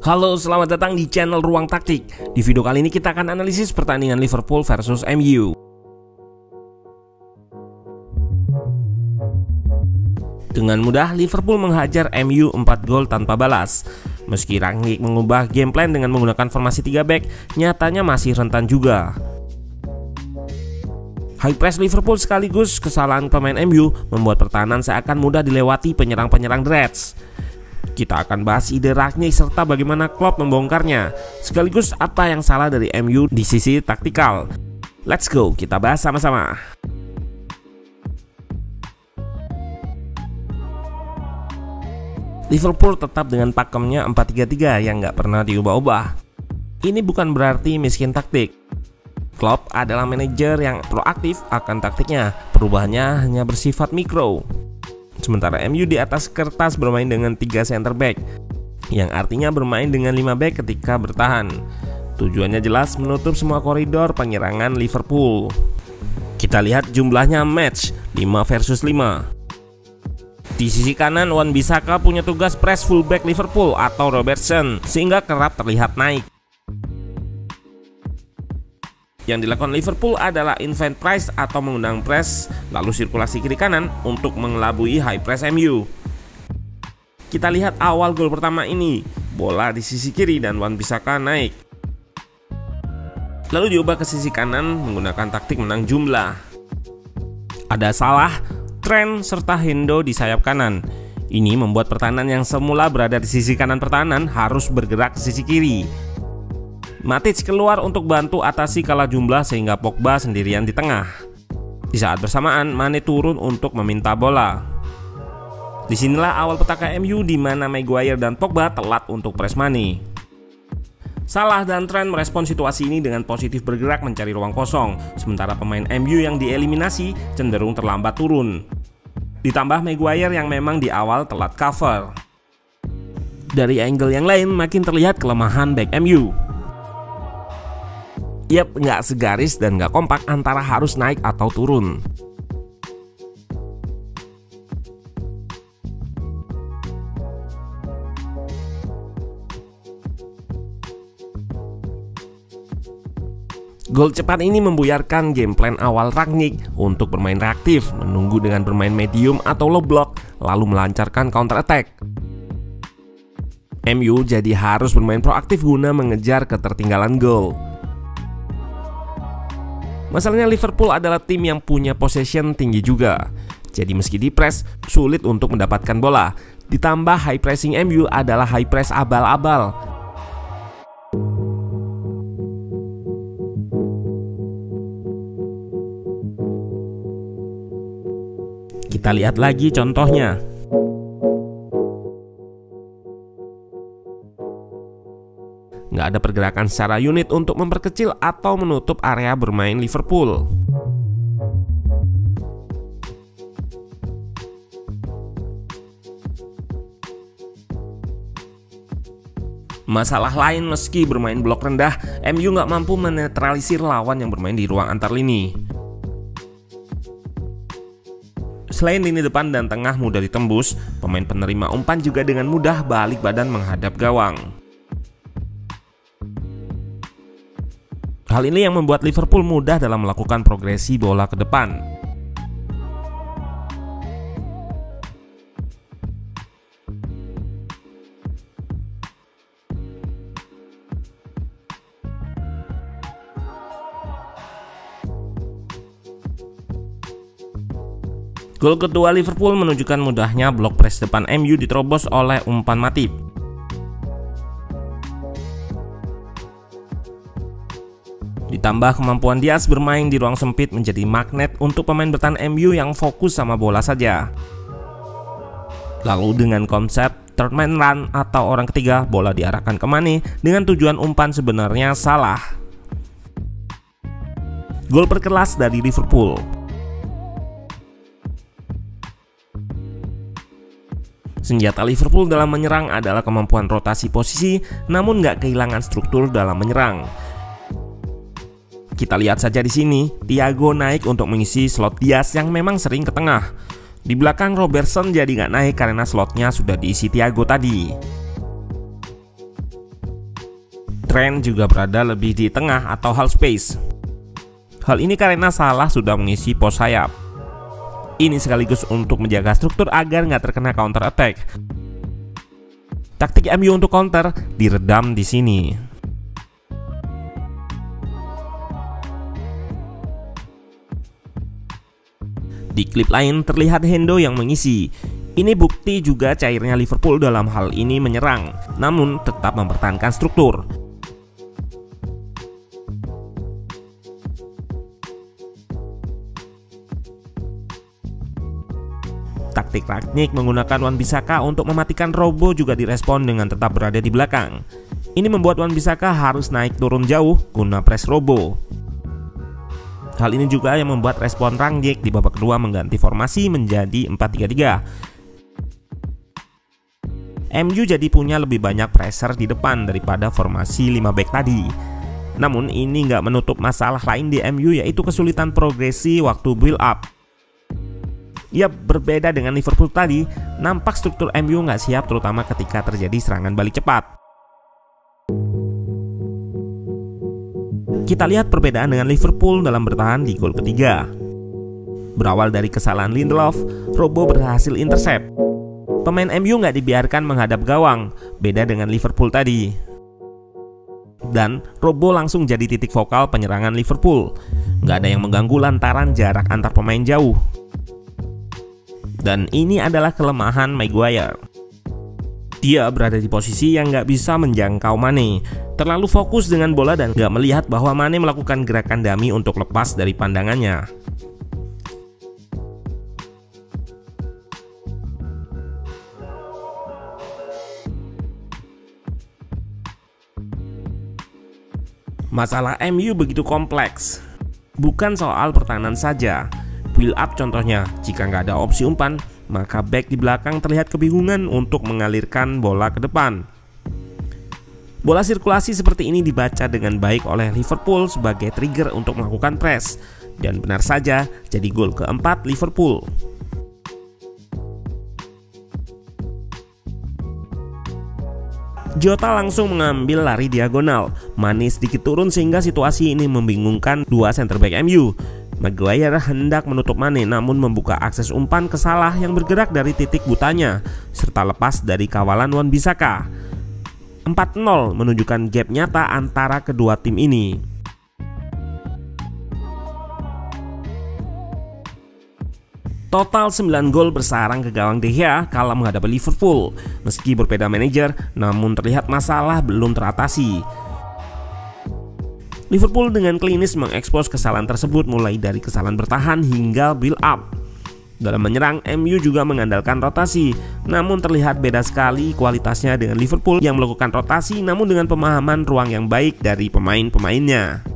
Halo, selamat datang di channel Ruang Taktik. Di video kali ini kita akan analisis pertandingan Liverpool versus MU. Dengan mudah Liverpool menghajar MU 4 gol tanpa balas. Meski Rangnick mengubah game plan dengan menggunakan formasi 3 back, nyatanya masih rentan juga. High press Liverpool sekaligus kesalahan pemain MU membuat pertahanan seakan mudah dilewati penyerang-penyerang The Reds. Kita akan bahas ide Rangnick serta bagaimana Klopp membongkarnya, sekaligus apa yang salah dari MU di sisi taktikal. Let's go, kita bahas sama-sama. Liverpool tetap dengan pakemnya 4-3-3 yang nggak pernah diubah-ubah. Ini bukan berarti miskin taktik. Klopp adalah manajer yang proaktif akan taktiknya, perubahannya hanya bersifat mikro. Sementara MU di atas kertas bermain dengan 3 center back, yang artinya bermain dengan 5 back ketika bertahan. Tujuannya jelas, menutup semua koridor penyerangan Liverpool. Kita lihat jumlahnya match 5 versus 5. Di sisi kanan, Wan-Bissaka punya tugas press fullback Liverpool atau Robertson, sehingga kerap terlihat naik. Yang dilakukan Liverpool adalah invent press atau mengundang press, lalu sirkulasi kiri kanan untuk mengelabui high press MU. Kita lihat awal gol pertama ini, bola di sisi kiri dan Wan-Bissaka naik. Lalu diubah ke sisi kanan menggunakan taktik menang jumlah. Ada Salah, Trent, serta Hendo di sayap kanan. Ini membuat pertahanan yang semula berada di sisi kanan pertahanan harus bergerak ke sisi kiri. Matic keluar untuk bantu atasi kalah jumlah sehingga Pogba sendirian di tengah. Di saat bersamaan, Mane turun untuk meminta bola. Disinilah awal petaka MU di mana Maguire dan Pogba telat untuk press Mane. Salah dan Trent merespon situasi ini dengan positif bergerak mencari ruang kosong, sementara pemain MU yang dieliminasi cenderung terlambat turun. Ditambah Maguire yang memang di awal telat cover. Dari angle yang lain makin terlihat kelemahan back MU. Yap, nggak segaris dan nggak kompak antara harus naik atau turun. Gol cepat ini membuyarkan game plan awal Rangnick untuk bermain reaktif, menunggu dengan bermain medium atau low block, lalu melancarkan counter attack. MU jadi harus bermain proaktif guna mengejar ketertinggalan gol. Masalahnya Liverpool adalah tim yang punya possession tinggi juga. Jadi meski di-press, sulit untuk mendapatkan bola. Ditambah high pressing MU adalah high press abal-abal. Kita lihat lagi contohnya. Nggak ada pergerakan secara unit untuk memperkecil atau menutup area bermain Liverpool. Masalah lain, meski bermain blok rendah, MU nggak mampu menetralisir lawan yang bermain di ruang antar lini. Selain lini depan dan tengah mudah ditembus, pemain penerima umpan juga dengan mudah balik badan menghadap gawang. Hal ini yang membuat Liverpool mudah dalam melakukan progresi bola ke depan. Gol kedua Liverpool menunjukkan mudahnya blok press depan MU diterobos oleh umpan Matip. Ditambah kemampuan Diaz bermain di ruang sempit menjadi magnet untuk pemain bertahan MU yang fokus sama bola saja. Lalu dengan konsep third man run atau orang ketiga, bola diarahkan ke Mane dengan tujuan umpan sebenarnya salah. Gol berkelas dari Liverpool. Senjata Liverpool dalam menyerang adalah kemampuan rotasi posisi, namun nggak kehilangan struktur dalam menyerang. Kita lihat saja di sini, Thiago naik untuk mengisi slot Diaz yang memang sering ke tengah. Di belakang Robertson jadi nggak naik karena slotnya sudah diisi Thiago tadi. Trent juga berada lebih di tengah atau half space. Hal ini karena Salah sudah mengisi pos sayap. Ini sekaligus untuk menjaga struktur agar nggak terkena counter attack. Taktik MU untuk counter diredam di sini. Di klip lain terlihat Hendo yang mengisi. Ini bukti juga cairnya Liverpool dalam hal ini menyerang, namun tetap mempertahankan struktur. Taktik Rangnick menggunakan Wan-Bissaka untuk mematikan Robbo juga direspon dengan tetap berada di belakang. Ini membuat Wan-Bissaka harus naik turun jauh guna press Robbo. Hal ini juga yang membuat respon Rangnick di babak kedua mengganti formasi menjadi 4-3-3. MU jadi punya lebih banyak pressure di depan daripada formasi 5 back tadi. Namun ini nggak menutup masalah lain di MU, yaitu kesulitan progresi waktu build up. Ya, berbeda dengan Liverpool tadi, nampak struktur MU nggak siap terutama ketika terjadi serangan balik cepat. Kita lihat perbedaan dengan Liverpool dalam bertahan di gol ketiga. Berawal dari kesalahan Lindelof, Robbo berhasil intercept. Pemain MU nggak dibiarkan menghadap gawang, beda dengan Liverpool tadi. Dan Robbo langsung jadi titik vokal penyerangan Liverpool. Nggak ada yang mengganggu lantaran jarak antar pemain jauh. Dan ini adalah kelemahan Maguire. Dia berada di posisi yang nggak bisa menjangkau Mane, terlalu fokus dengan bola dan nggak melihat bahwa Mane melakukan gerakan dummy untuk lepas dari pandangannya. Masalah MU begitu kompleks, bukan soal pertahanan saja. Build up contohnya, jika nggak ada opsi umpan, maka back di belakang terlihat kebingungan untuk mengalirkan bola ke depan. Bola sirkulasi seperti ini dibaca dengan baik oleh Liverpool sebagai trigger untuk melakukan press, dan benar saja jadi gol keempat Liverpool. Jota langsung mengambil lari diagonal. Mane sedikit turun sehingga situasi ini membingungkan dua center back MU. Maguire hendak menutup Mane namun membuka akses umpan ke Salah yang bergerak dari titik butanya serta lepas dari kawalan Wan-Bissaka. 4-0 menunjukkan gap nyata antara kedua tim ini. Total 9 gol bersarang ke gawang De Gea kala menghadapi Liverpool. Meski berbeda manajer, namun terlihat masalah belum teratasi. Liverpool dengan klinis mengekspos kesalahan tersebut mulai dari kesalahan bertahan hingga build up. Dalam menyerang, MU juga mengandalkan rotasi, namun terlihat beda sekali kualitasnya dengan Liverpool yang melakukan rotasi namun dengan pemahaman ruang yang baik dari pemain-pemainnya.